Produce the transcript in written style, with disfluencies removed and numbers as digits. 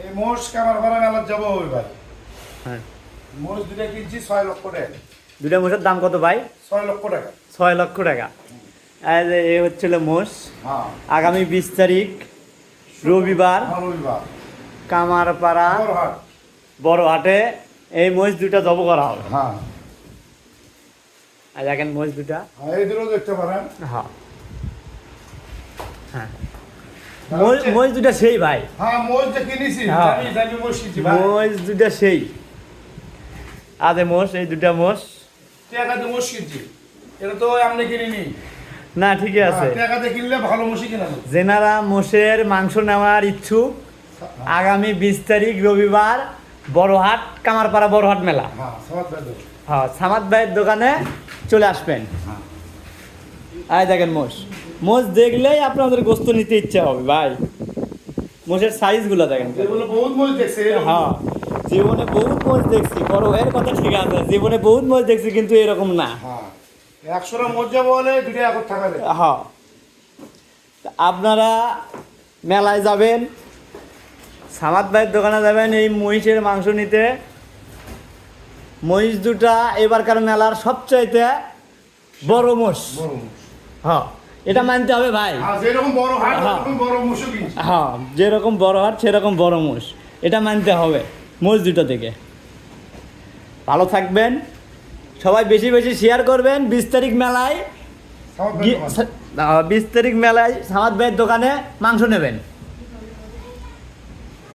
এই মোষ কামার ভাড়া মেলার যাবো ওই ভাই। হ্যাঁ, মোষ দুটা কিনছি 6 লক্ষ টাকা। দুটা মোষের দাম কত ভাই? 6 লক্ষ টাকা। 6 লক্ষ টাকা। আর এ হচ্ছিল মোষ। হ্যাঁ, আগামী 20 তারিখ রবিবার রবিবার কামারপাড়া বড়হাট। বড় হাটে এই মোষ দুটা জব করা হবে। হ্যাঁ, আর দেখেন মোষ দুটা। এই দুটো দেখতে পারেন। হ্যাঁ হ্যাঁ, মোষ দুটা সেই ভাই। হ্যাঁ, মোষ যে কিনেছি হ্যাঁ। জানি মোষ কিনছি ভাই। মোষ দুটা সেই। আদে মোষ, এই দুটা মোষ। টাকাতে মোষ কিনছি, এটা তো আমরা কিনিনি। না ঠিকই আছে। টাকাতে কিনলে ভালো মোষই কিনা যাবে। যেনারা মোষের মাংস নেওয়ার ইচ্ছুক আগামী 20 তারিখ রবিবার বড়হাট কামারপাড়া বড়হাট মেলা। হ্যাঁ, সবাই পেয়ে দেবো। হ্যাঁ, সামাদ ভাইয়ের দোকানে চলে আসবেন। হ্যাঁ, আয় দেখেন মোষ। মোষ দেখলেই আপনাদের গোস্ত নিতে ইচ্ছা হবে ভাই। মোষের সাইজগুলো দেখেন। এগুলো বহুত মোষ দেখছে এরকম। হ্যাঁ, জীবনে বহুত মোষ দেখছি, বড় এর কথা ঠিক আছে, জীবনে বহুত মোষ দেখছি কিন্তু এরকম না। হ্যাঁ, 100টা মোষ যাবো বলে দুটো একর থাকা যায়। হ্যাঁ, তা আপনারা মেলায় যাবেন, সামাদ ভাইয়ের দোকানে যাবেন এই মহিষের মাংস নিতে। মহিষ দুটা এবারকার মেলার সবচাইতে বড় মোষ। বড় মোষ। হ্যাঁ, এটা মানতে হবে ভাই। আর যেরকম বড় হাট হ্যাঁ। ওরকম বড় মোষও কিনছি। হ্যাঁ, যেরকম বড় হাট সেরকম বড় মোষ, এটা মানতে হবে মোষ দুটো থেকে। ভালো থাকবেন সবাই, বেশি বেশি শেয়ার করবেন। 20 তারিখ মেলায় সবাই পেয়ে দেবো। 20 তারিখ মেলায় সামাদ ভাইয়ের দোকানে মাংস নেবেন।